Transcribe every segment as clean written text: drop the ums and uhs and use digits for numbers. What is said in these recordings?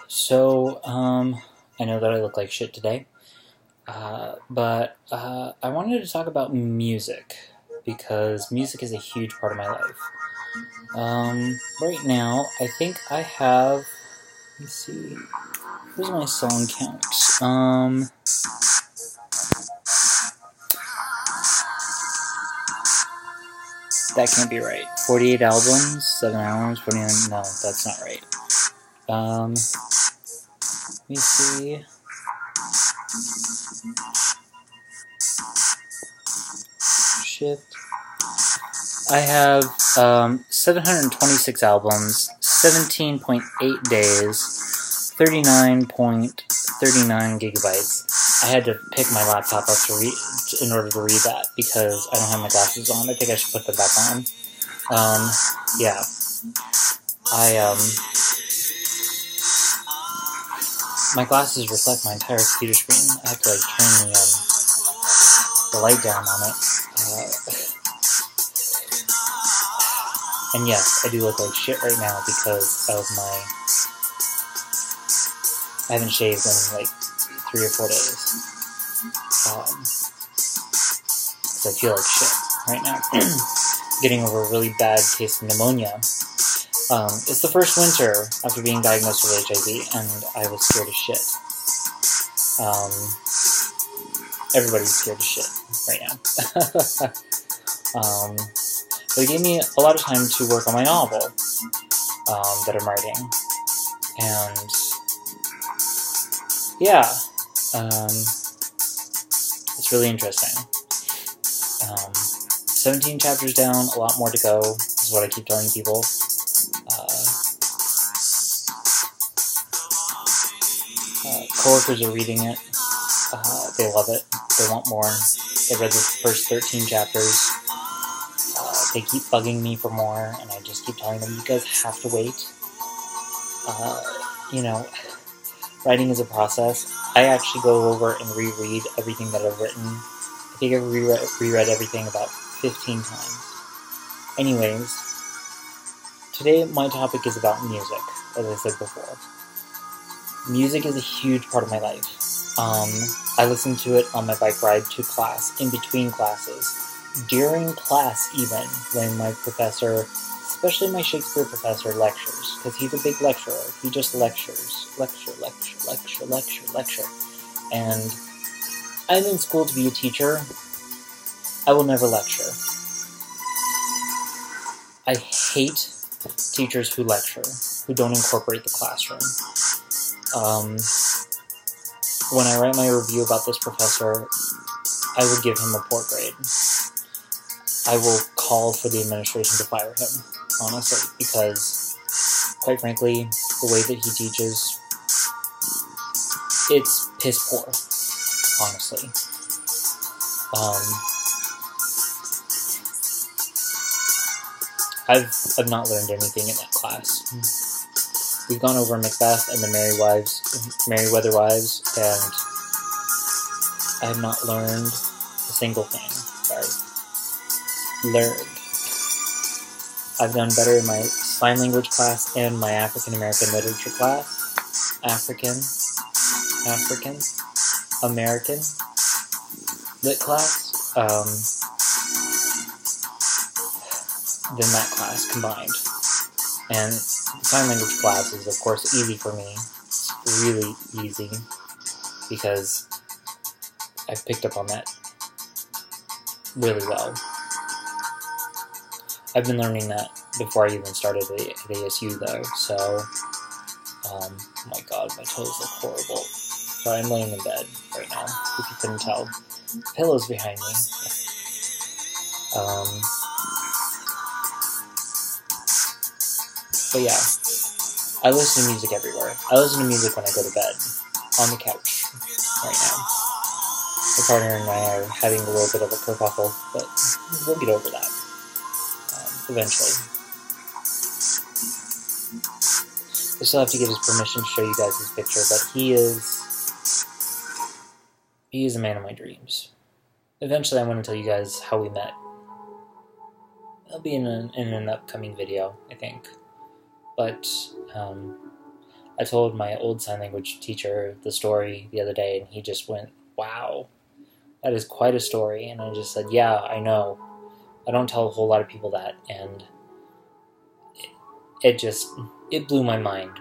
I know that I look like shit today, but I wanted to talk about music, because music is a huge part of my life. Right now, I think I have, let's see, where's my song count? That can't be right. 48 albums, 7 hours, 49, no, that's not right. Let me see. Shift. I have 726 albums, 17.8 days, 39.39 gigabytes. I had to pick my laptop up to read in order to read that because I don't have my glasses on. I think I should put them back on. Yeah. My glasses reflect my entire computer screen. I have to turn the light down on it. And yes, I do look like shit right now because of I haven't shaved in 3 or 4 days. So I feel like shit right now. Getting over a really bad case of pneumonia. It's the first winter after being diagnosed with HIV, and I was scared as shit. Everybody's scared as shit right now. But it gave me a lot of time to work on my novel that I'm writing. And yeah, it's really interesting. 17 chapters down, a lot more to go, is what I keep telling people. Coworkers are reading it. They love it. They want more. They read the first 13 chapters. They keep bugging me for more, and I just keep telling them, you guys have to wait. Writing is a process. I actually go over and reread everything that I've written. I think I've reread everything about 15 times. Anyways, today my topic is about music, as I said before. Music is a huge part of my life. I listen to it on my bike ride to class, in between classes, during class even, when my professor, especially my Shakespeare professor, lectures, because he's a big lecturer. He just lectures. Lecture. And I'm in school to be a teacher. I will never lecture. I hate teachers who lecture, who don't incorporate the classroom. When I write my review about this professor, I will give him a poor grade. I will call for the administration to fire him, honestly, because, quite frankly, the way that he teaches, it's piss poor, honestly. I've not learned anything in that class. We've gone over Macbeth and the Merryweather Wives, and I have not learned a single thing. I've done better in my sign language class and my African American literature class. African American lit class, than that class combined. And sign language class is, of course, easy for me. It's really easy because I've picked up on that really well. I've been learning that before I even started at ASU, though, so, oh my god, my toes look horrible. So I'm laying in bed right now, if you couldn't tell. The pillow's behind me. But yeah, I listen to music everywhere. I listen to music when I go to bed, on the couch, right now. My partner and I are having a little bit of a kerfuffle, but we'll get over that, eventually. I still have to get his permission to show you guys his picture, but he is a man of my dreams. Eventually I want to tell you guys how we met. It'll be in an upcoming video, I think. But I told my old sign language teacher the story the other day, and he just went, "Wow, that is quite a story." And I just said, "Yeah, I know. I don't tell a whole lot of people that." And it blew my mind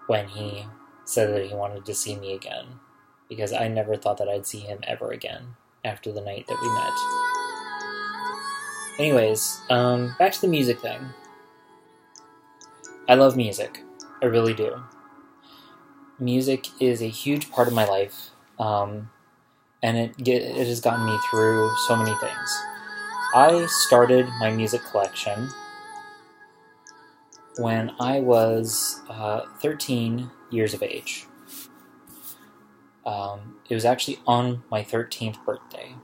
when he said that he wanted to see me again, because I never thought that I'd see him ever again after the night that we met. Anyways, back to the music thing. I love music. I really do. Music is a huge part of my life, and it has gotten me through so many things. I started my music collection when I was 13 years of age. It was actually on my 13th birthday.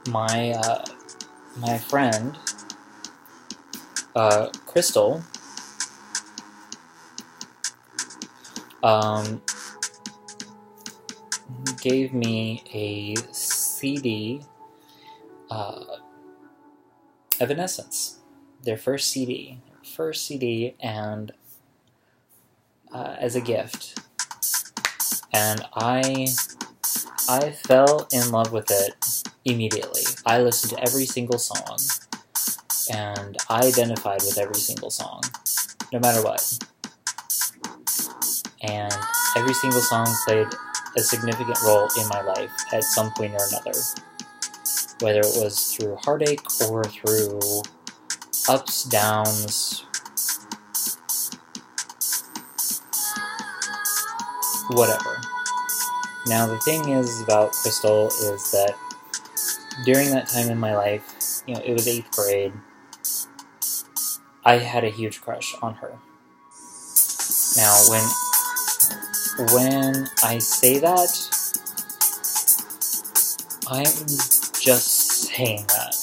My friend, Crystal, gave me a CD, Evanescence, their first CD, and as a gift, and I fell in love with it immediately. I listened to every single song, and I identified with every single song, no matter what. And every single song played a significant role in my life at some point or another, whether it was through heartache or through ups, downs, whatever. Now, the thing is about Crystal is that during that time in my life, it was 8th grade, I had a huge crush on her. Now, when I say that, I'm just saying that.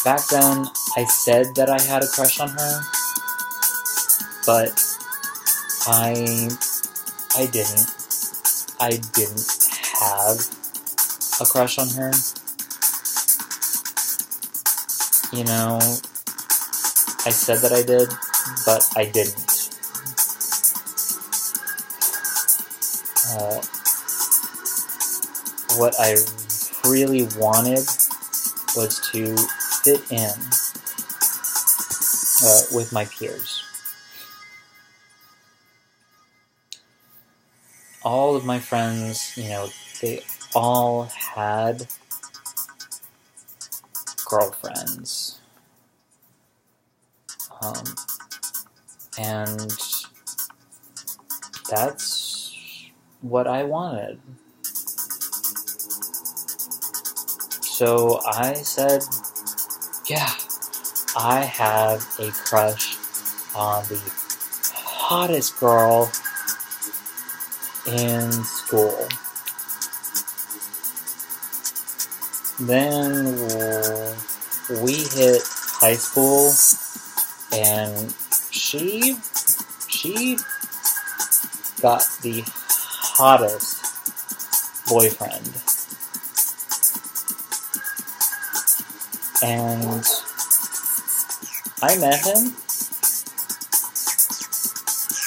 Back then, I said that I had a crush on her, but I didn't. I didn't have a crush on her. I said that I did, but I didn't. What I really wanted was to fit in with my peers. All of my friends, they all had girlfriends. And that's what I wanted. So I said, yeah, I have a crush on the hottest girl in school. Then we hit high school, and she got the hottest boyfriend. And I met him,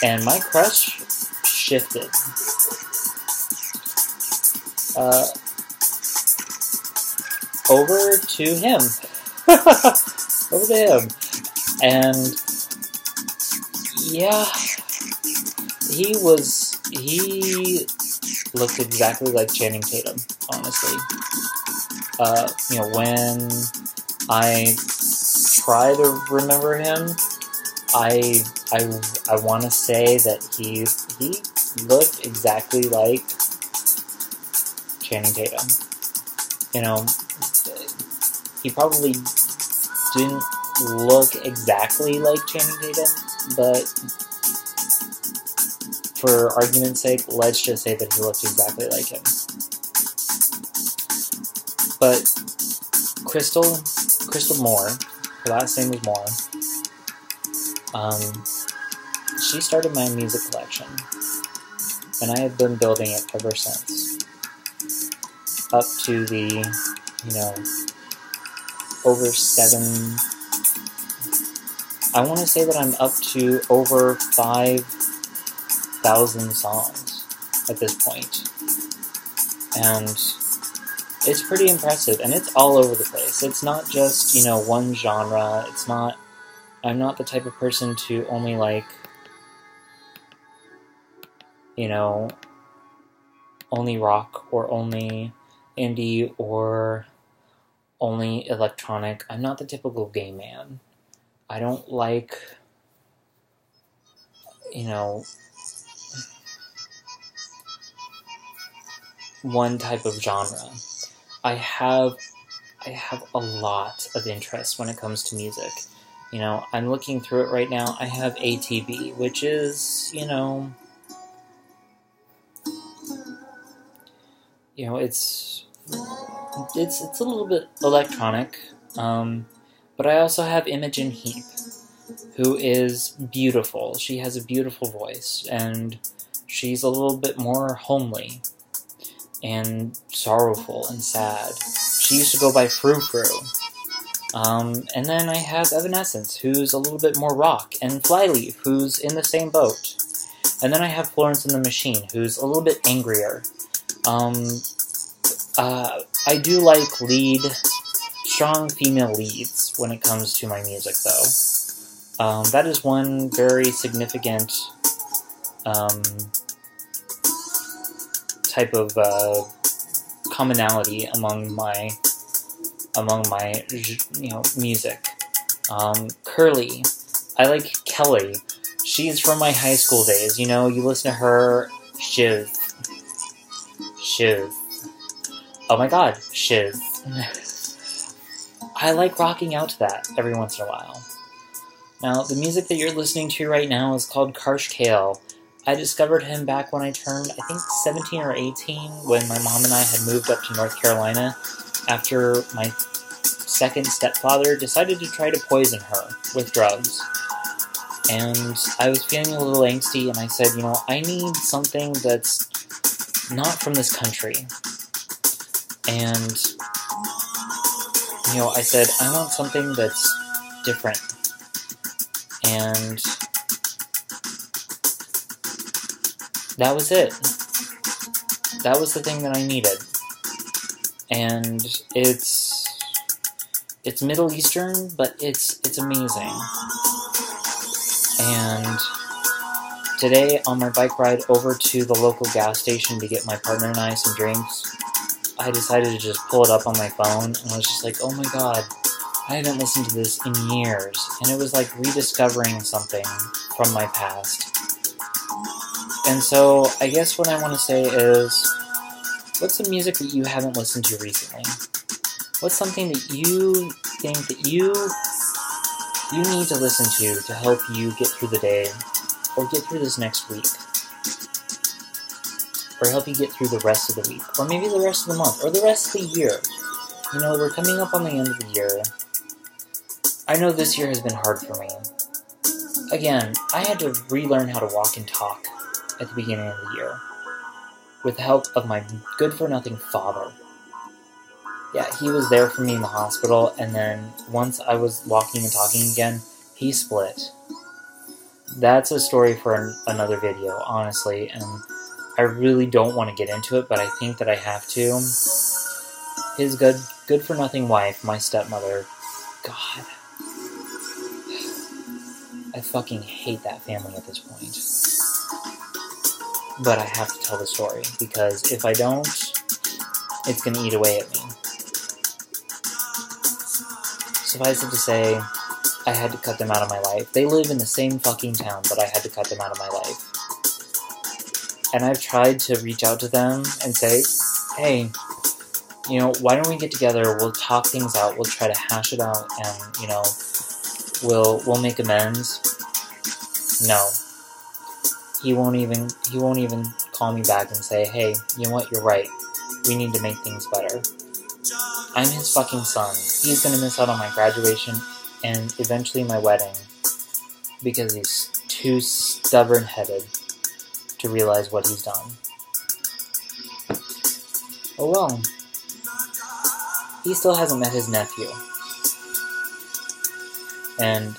and my crush shifted. Over to him. Over to him. And yeah, he looked exactly like Channing Tatum, honestly. When I try to remember him, I want to say that he looked exactly like Channing Tatum. He probably didn't look exactly like Channing Tatum, but for argument's sake, let's just say that he looked exactly like him. But Crystal Moore, her last name was Moore, she started my music collection, and I have been building it ever since. Up to the, over 7... I want to say that I'm up to over 5,000 songs at this point. And it's pretty impressive, and it's all over the place. It's not just, one genre. I'm not the type of person to only like, only rock, or only indie, or only electronic. I'm not the typical gay man. I don't like, one type of genre. I have a lot of interest when it comes to music. I'm looking through it right now. I have ATB, which is, it's a little bit electronic, but I also have Imogen Heap, who is beautiful. She has a beautiful voice, and she's a little bit more homely and sorrowful and sad. She used to go by Frou Frou. And then I have Evanescence, who's a little bit more rock, and Flyleaf, who's in the same boat. And then I have Florence and the Machine, who's a little bit angrier. I do like strong female leads when it comes to my music, though. That is one very significant type of commonality among my music. Curly. I like Kelly. She's from my high school days. You listen to her, Shiv. Oh my god, Shiv. I like rocking out to that every once in a while. Now, the music that you're listening to right now is called Karsh Kale. I discovered him back when I turned, I think, 17 or 18, when my mom and I had moved up to North Carolina after my second stepfather decided to try to poison her with drugs. And I was feeling a little angsty, and I said, I need something that's not from this country. And, I said, I want something that's different. And that was it. That was the thing that I needed. And it's Middle Eastern, but it's amazing. And today, on my bike ride over to the local gas station to get my partner and I some drinks, I decided to just pull it up on my phone, and I was just like, oh my god, I haven't listened to this in years. And it was like rediscovering something from my past. And so, I guess what I want to say is, what's some music that you haven't listened to recently? What's something that you think that you need to listen to help you get through the day, or get through this next week, or help you get through the rest of the week, or maybe the rest of the month, or the rest of the year? We're coming up on the end of the year. I know this year has been hard for me. Again, I had to relearn how to walk and talk at the beginning of the year, with the help of my good-for-nothing father. Yeah, he was there for me in the hospital, and then once I was walking and talking again, he split. That's a story for another video, honestly, and I really don't want to get into it, but I think that I have to. His good-for-nothing wife, my stepmother, God, I fucking hate that family at this point. But I have to tell the story, because if I don't, it's going to eat away at me. Suffice it to say, I had to cut them out of my life. They live in the same fucking town, but I had to cut them out of my life. And I've tried to reach out to them and say, hey, why don't we get together, we'll talk things out, we'll try to hash it out, and, we'll make amends. No. He won't even call me back and say, hey, you know what, you're right. We need to make things better. I'm his fucking son. He's gonna miss out on my graduation and eventually my wedding because he's too stubborn-headed to realize what he's done. Oh well. He still hasn't met his nephew. And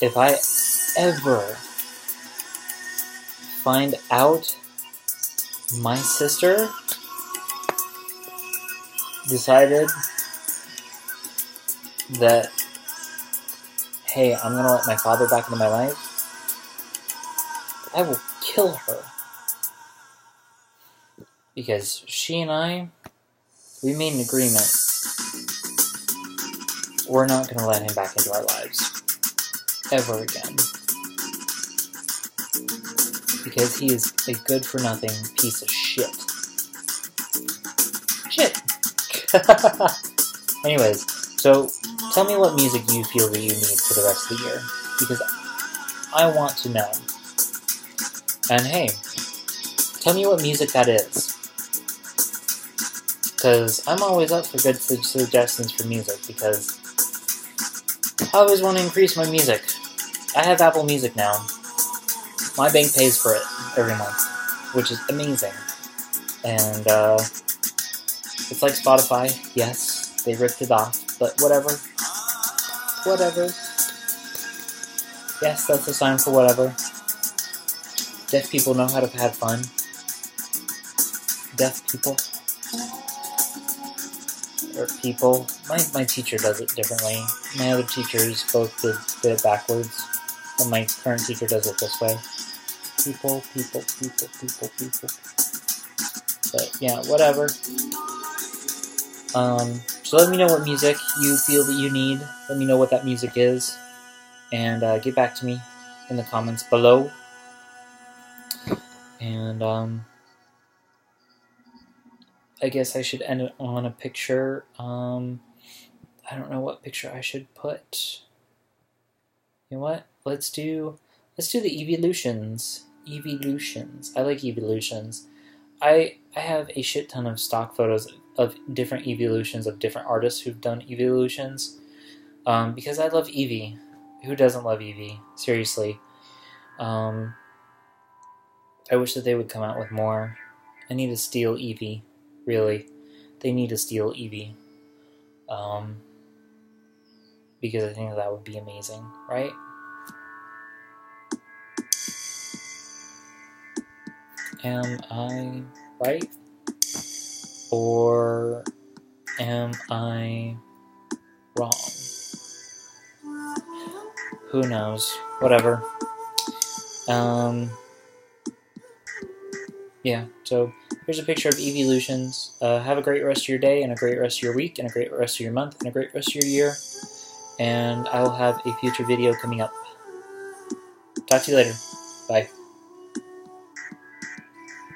if I ever find out my sister decided that, hey, I'm gonna let my father back into my life, I will kill her. Because she and I, we made an agreement. We're not gonna let him back into our lives. Ever again. Because he is a good-for-nothing piece of shit. Shit! Anyways, so tell me what music you feel that you need for the rest of the year. Because I want to know. And hey, tell me what music that is. Because I'm always up for good suggestions for music, because I always want to increase my music. I have Apple Music now. My bank pays for it every month, which is amazing. And it's like Spotify. Yes, they ripped it off, but whatever. Whatever. Yes, that's a sign for whatever. Deaf people know how to have fun. Deaf people. Or people. My teacher does it differently. My other teachers both did it backwards. And my current teacher does it this way. People. But yeah, whatever. So let me know what music you feel that you need. Let me know what that music is. And get back to me in the comments below. And I guess I should end it on a picture. I don't know what picture I should put. You know what? Let's do the evolutions. Evolutions. I like evolutions. I have a shit ton of stock photos of different evolutions of different artists who've done evolutions. Because I love Eevee. Who doesn't love Eevee? Seriously. I wish that they would come out with more. I need to steal Eevee. Really. They need to steal Eevee. Because I think that would be amazing, right? Am I right? Or am I wrong? Who knows? Whatever. Yeah, so here's a picture of evolutions. Have a great rest of your day, and a great rest of your week, and a great rest of your month, and a great rest of your year. And I will have a future video coming up. Talk to you later. Bye.